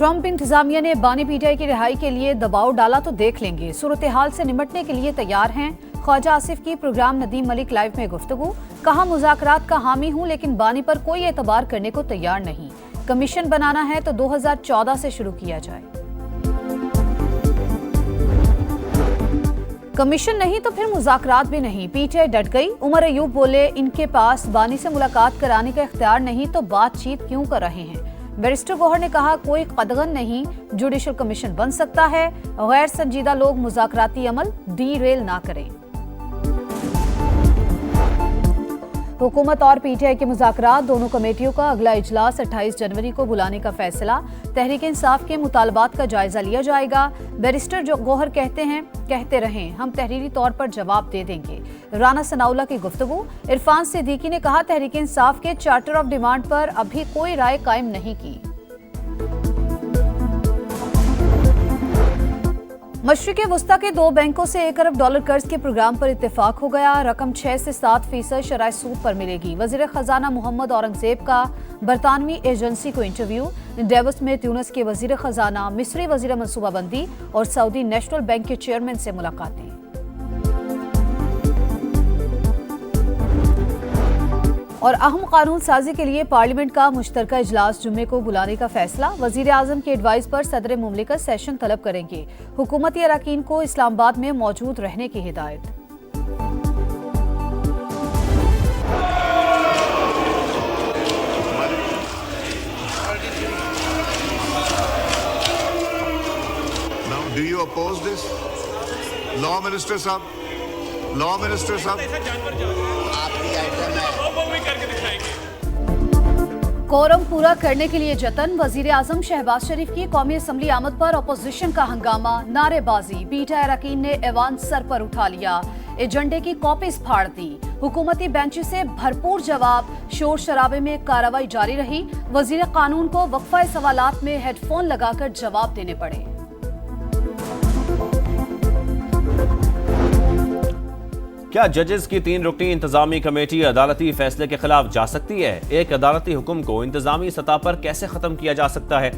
Trump इंतजामिया ने बानी पीटीआई की रिहाई के लिए दबाव डाला तो देख लेंगे, सूरत हाल से निपटने के लिए तैयार हैं। ख्वाजा आसिफ की प्रोग्राम नदीम मलिक लाइव में गुफ्तगू, कहा मुज़ाकरात का हामी हूं लेकिन बानी पर कोई एतबार करने को तैयार नहीं। कमीशन बनाना है तो 2014 से शुरू किया जाए। कमीशन नहीं तो फिर मुज़ाकरात भी नहीं, पीटीआई डट गई। उमर अयूब बोले, इनके पास बानी से मुलाकात कराने का इख्तियार नहीं तो बातचीत क्यों कर रहे हैं। बैरिस्टर गौहर ने कहा, कोई कदगन नहीं, जुडिशल कमीशन बन सकता है, गैर संजीदा लोग मुज़ाकराती अमल डीरेल ना करें। हुकूमत और पीटीआई के मुज़ाकरात, दोनों कमेटियों का अगला इजलास 28 जनवरी को बुलाने का फैसला। तहरीक इंसाफ के मुतालबात का जायजा लिया जाएगा। बैरिस्टर जो गौहर कहते रहें, हम तहरीरी तौर पर जवाब दे देंगे। राना सनाउल्लाह की गुफ्तगू। इरफान सिद्दीकी ने कहा, तहरीक इंसाफ के चार्टर ऑफ डिमांड पर अभी कोई राय कायम नहीं की। मशरिक़ वस्ता के 2 बैंकों से $1 अरब कर्ज के प्रोग्राम पर इत्तेफाक हो गया। रकम 6 से 7% शराय सूद पर मिलेगी। वज़ीर ख़जाना मोहम्मद औरंगज़ेब का बरतानवी एजेंसी को इंटरव्यू। डेवस में ट्यूनिस के वज़ीर ख़जाना, मिस्री वज़ीर मनसूबाबंदी और सऊदी नेशनल बैंक के चेयरमैन से मुलाकातें। और अहम कानून साजी के लिए पार्लियामेंट का मुश्तरका इजलास जुम्मे को बुलाने का फैसला। वजीर आजम के एडवाइस पर सदर मुमलिकत सेशन तलब करेंगे। हुकूमती अरकान को इस्लामाबाद में मौजूद रहने की हिदायत। Do you oppose this? Law Minister साहब, Law Minister साहब, कोरम पूरा करने के लिए जतन। वजीर आजम शहबाज शरीफ की कौमी असम्बली आमद पर अपोजिशन का हंगामा, नारेबाजी। पीटीआई अरकान ने ऐवान सर पर उठा लिया, एजेंडे की कॉपीज फाड़ दी। हुकूमती बेंच से भरपूर जवाब, शोर शराबे में कार्रवाई जारी रही। वजीर कानून को वक्फा सवालात में हेडफोन लगाकर जवाब देने पड़े। क्या जजेस की 3 रुकनी इंतजामी कमेटी अदालती फैसले के खिलाफ जा सकती है? एक अदालती हुक्म को इंतजामी सतह पर कैसे खत्म किया जा सकता है?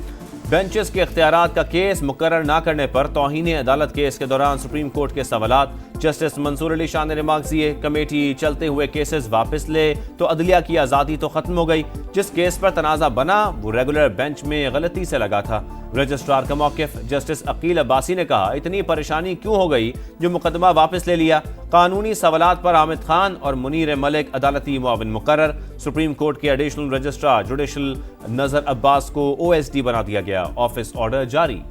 बेंचेस के इख्तियारात का केस मुकर्रर न करने पर तौहीन अदालत केस के दौरान सुप्रीम कोर्ट के सवालात। जस्टिस मंसूर अली शाह ने रिमार्क दिए, कमेटी चलते हुए केसेस वापस ले तो अदलिया की आज़ादी तो खत्म हो गई। जिस केस पर तनाज़ा बना वो रेगुलर बेंच में गलती से लगा था। रजिस्ट्रार का मौक़िफ़। जस्टिस अकील अब्बासी ने कहा, इतनी परेशानी क्यों हो गई जो मुकदमा वापस ले लिया। कानूनी सवालात पर आमिद खान और मुनीर मलिक अदालती मुआविन मुकर्रर। सुप्रीम कोर्ट के एडिशनल रजिस्ट्रार जुडिशल नजर अब्बास को OSD बना दिया गया। ऑफिस ऑर्डर जारी।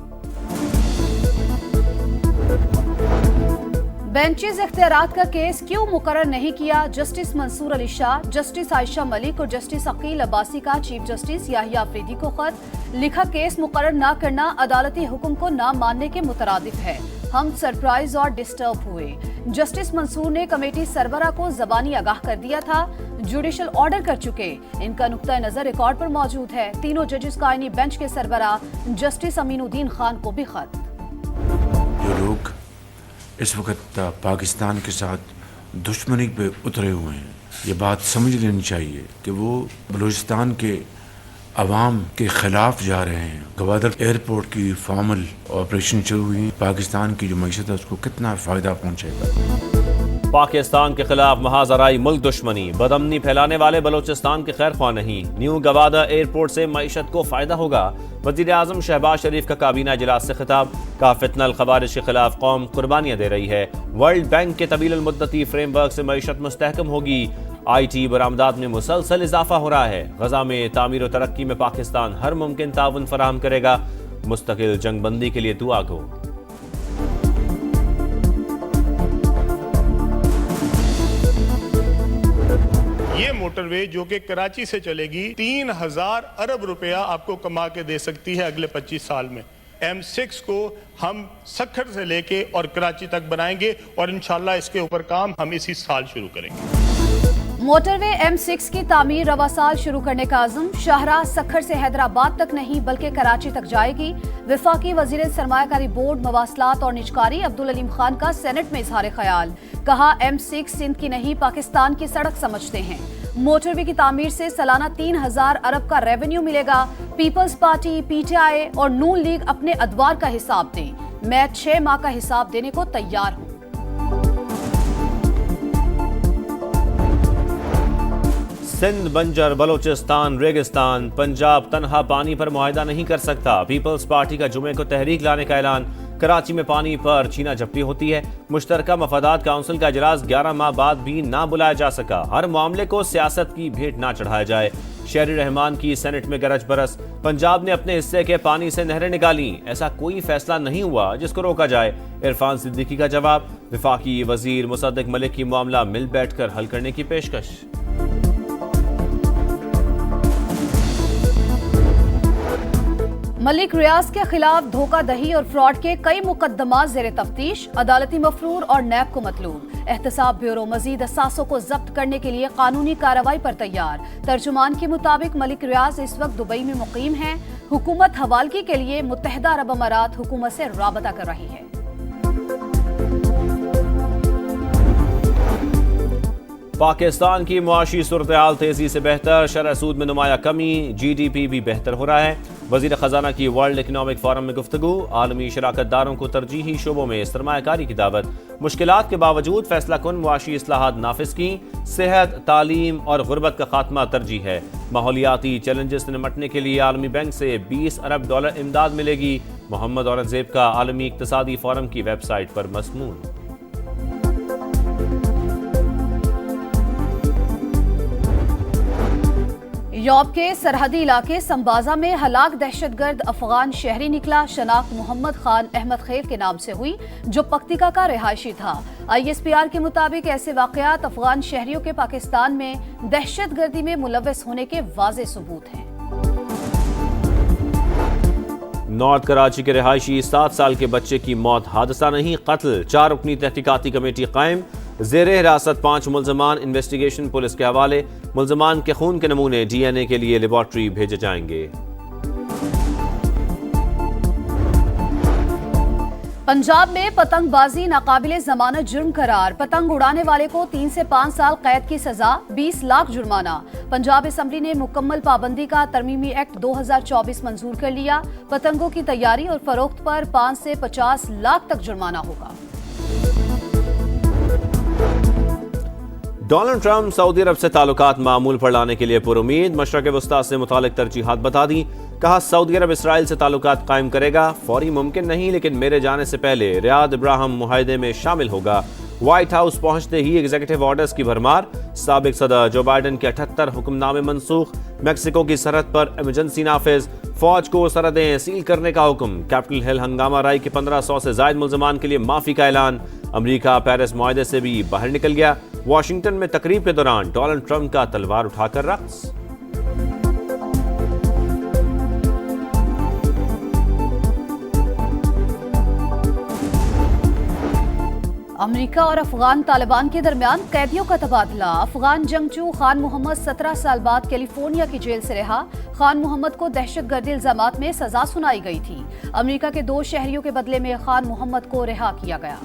बेंचेस इख्तियारात का केस क्यों मुकर्रर नहीं किया? जस्टिस मंसूर अली शाह, जस्टिस आयशा मलिक और जस्टिस अकील अब्बासी का चीफ जस्टिस याहिया अफरीदी को खत लिखा। केस मुकर्रर न करना अदालती हुक्म को न मानने के मुतरादिफ है। हम सरप्राइज और डिस्टर्ब हुए। जस्टिस मंसूर ने कमेटी सरबरा को जबानी आगाह कर दिया था, जुडिशल ऑर्डर कर चुके। इनका नुक्ता नजर रिकॉर्ड पर मौजूद है। तीनों जजेस का आईनी बेंच के सरबरा जस्टिस अमीनुद्दीन खान को भी खत। जो लोग इस वक्त पाकिस्तान के साथ दुश्मनी पे उतरे हुए हैं, ये बात समझ लेनी चाहिए कि वो बलूचिस्तान के अवाम के खिलाफ जा रहे हैं। गवादर एयरपोर्ट की फॉर्मल ऑपरेशन शुरू हुई, पाकिस्तान की जो मईशत है उसको कितना फ़ायदा पहुँचेगा। पाकिस्तान के खिलाफ महाजराई मुल्क दुश्मनी, बदअमनी फैलाने वाले बलोचिस्तान के खैर ख्वाह नहीं। न्यू गवादर एयरपोर्ट से मईशत को फायदा होगा। वज़ीर आज़म शहबाज शरीफ का काबीना इजलास से खिताब, का फितनल खवारिश के खिलाफ कौम कुर्बानियां दे रही है। वर्ल्ड बैंक के तवील मुद्दती फ्रेमवर्क से मईशत मुस्तहकम होगी। IT बरामदात में मुसलसल इजाफा हो रहा है। गजा में तामीर और तरक्की में पाकिस्तान हर मुमकिन ताउन फराहम करेगा। मुस्तकिल जंग बंदी के लिए दुआ गो। ये मोटरवे जो कि कराची से चलेगी 3000 अरब रुपया आपको कमा के दे सकती है अगले 25 साल में। M6 को हम सखर से लेके और कराची तक बनाएंगे और इंशाल्लाह इसके ऊपर काम हम इसी साल शुरू करेंगे। मोटरवे M6 की तामीर रवा साल शुरू करने का आज़म। शाहराह सखर से हैदराबाद तक नहीं बल्कि कराची तक जाएगी। वफाकी वजीर सरमायाकारी बोर्ड, मवासलात और निजकारी अब्दुल अलीम खान का सेनेट में इजहार ख्याल। कहा, M6 सिंध की नहीं पाकिस्तान की सड़क समझते हैं। मोटरवे की तामीर से सालाना 3000 अरब का रेवेन्यू मिलेगा। पीपल्स पार्टी, पीटीआई और नून लीग अपने अदवार का हिसाब दें। मैं 6 माह का हिसाब देने को तैयार हूं। सिंध बंजर, बलोचिस्तान रेगिस्तान, पंजाब तनहा पानी पर मुआहिदा नहीं कर सकता। पीपल्स पार्टी का जुमे को तहरीक लाने का ऐलान। कराची में पानी पर छीना झपटी होती है। मुश्तरका मफादात काउंसिल का इजलास 11 माह बाद भी ना बुलाया जा सका। हर मामले को सियासत की भेंट ना चढ़ाया जाए। शहरी रहमान की सेनेट में गरज बरस। पंजाब ने अपने हिस्से के पानी से नहरें निकाली। ऐसा कोई फैसला नहीं हुआ जिसको रोका जाए। इरफान सिद्दीकी का जवाब। वफाकी वजीर मुसद्दिक मलिक की मामला मिल बैठकर हल करने की पेशकश। मलिक रियाज के खिलाफ धोखाधड़ी और फ्रॉड के कई मुकदमा ज़ेर तफ्तीश। अदालती मफरूर और नैब को मतलूब। एहतसाब ब्यूरो मजीद असासों को जब्त करने के लिए कानूनी कार्रवाई पर तैयार। तर्जुमान के मुताबिक मलिक रियाज इस वक्त दुबई में मुकीम हैं। हुकूमत हवालगी के लिए मुत्तहिदा अरब अमारात हुकूमत से राबता कर रही है। पाकिस्तान की मुआशी सूरत-ए-हाल तेजी से बेहतर। शरह सूद में नुमाया कमी। GDP भी बेहतर हो रहा है। वजीर खजाना की वर्ल्ड इकनॉमिक फोरम में गुफ्तगू। आलमी शराकतदारों को तरजीही शोबों में सरमायाकारी की दावत। मुश्किलात के बावजूद फैसला कुन मुआशी इस्लाहात नाफिज की। सेहत, तालीम और गुर्बत का खात्मा तरजीह है। माहौलियाती चैलेंजेस से निपटने के लिए आलमी बैंक से $20 अरब इमदाद मिलेगी। मोहम्मद औरंगजेब का आलमी इक्तसादी फोरम की वेबसाइट पर मज़मून। यूरोप के सरहदी इलाके संबाजा में हलाक दहशतगर्द अफगान शहरी निकला। शनाख्त मोहम्मद खान अहमद खेल के नाम से हुई, जो पख्तिका का रिहायशी था। ISPR के मुताबिक ऐसे वाकयात अफगान शहरियों के पाकिस्तान में दहशतगर्दी में मुलव्वस होने के वाज़ेह सबूत हैं। नॉर्थ कराची के रिहायशी 7 साल के बच्चे की मौत हादसा नहीं, कत्ल। 4 रुकनी तहकीकाती कमेटी कायम। ज़ेरे हिरासत 5 मुल्ज़मान। इन्वेस्टिगेशन पुलिस के हवाले। मुल्ज़मान के खून के नमूने DNA के लिए लेबॉर्ट्री भेजे जाएंगे। पंजाब में पतंगबाजी नाकाबिले जमानत जुर्म करार। पतंग उड़ाने वाले को 3 से 5 साल कैद की सजा, 20 लाख जुर्माना। पंजाब असेंबली ने मुकम्मल पाबंदी का तरमीमी एक्ट 2024 मंजूर कर लिया। पतंगों की तैयारी और फरोख्त पर 5 से 50 लाख तक जुर्माना होगा। डोनाल्ड ट्रंप सऊदी अरब से ताल्लुकात मामूल पर लाने के लिए पुरुमीद। मशरक़ वस्ता से मुतालिक तरजीहात बता दी। कहा सऊदी अरब इसराइल से ताल्लुकात कायम करेगा। फौरी मुमकिन नहीं, लेकिन मेरे जाने से पहले रियाद इब्राहिम मुआहदे में शामिल होगा। व्हाइट हाउस पहुंचते ही एग्जीक्यूटिव ऑर्डर्स की भरमार। साबिक सदर जो बाइडन के 78 हुक्मनामे मनसूख। मैक्सिको की सरहद पर इमरजेंसी नाफिज। फौज को सरहदें सील करने का हुक्म। कैपिटल हिल हंगामा राई के 1500 से जायद मुल्ज़मान के लिए माफी का ऐलान। अमेरिका पेरिस मुआहदे से भी बाहर निकल गया। वाशिंगटन में तकरीब के दौरान डोनाल्ड ट्रंप का तलवार उठाकर रक्स। अमेरिका और अफगान तालिबान के दरमियान कैदियों का तबादला। अफगान जंगजू खान मोहम्मद 17 साल बाद कैलिफोर्निया की जेल से रिहा। खान मोहम्मद को दहशतगर्दी इल्जामात में सजा सुनाई गई थी। अमेरिका के 2 शहरियों के बदले में खान मोहम्मद को रिहा किया गया।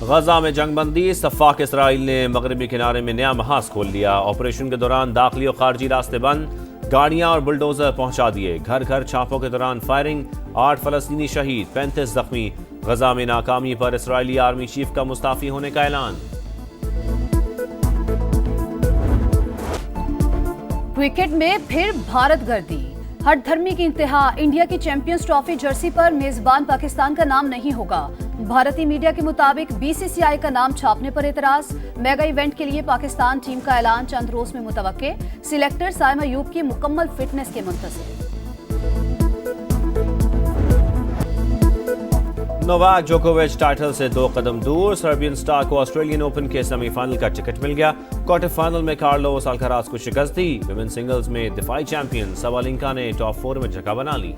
गजा में जंगबंदी। सफाक इसराइल ने मगरबी किनारे में नया महाज खोल लिया। ऑपरेशन के दौरान दाखिली और खारजी रास्ते बंद। गाड़ियां और बुलडोजर पहुंचा दिए। घर घर छापों के दौरान फायरिंग। 8 फलस्तीनी शहीद, 35 जख्मी। गजा में नाकामी पर इसराइली आर्मी चीफ का मुस्ताफी होने का ऐलान। क्रिकेट में फिर भारत गर्दी। हट धर्मी की इंतहा। इंडिया की चैंपियंस ट्रॉफी जर्सी पर मेजबान पाकिस्तान का नाम नहीं होगा। भारतीय मीडिया के मुताबिक BCCI का नाम छापने पर एतराज। मेगा इवेंट के लिए पाकिस्तान टीम का ऐलान चंद रोज में मुतवक्के। सिलेक्टर साइम अयूब की मुकम्मल फिटनेस के मुंतज़िर। नोवाक जोकोविच टाइटल से 2 कदम दूर। सर्बियन स्टार को ऑस्ट्रेलियन ओपन के सेमीफाइनल का टिकट मिल गया। क्वार्टर फाइनल में कार्लोस अल्काराज को शिकस्त दी। विमेन सिंगल्स में दिफाई चैंपियन सवालिंका ने टॉप 4 में जगह बना ली।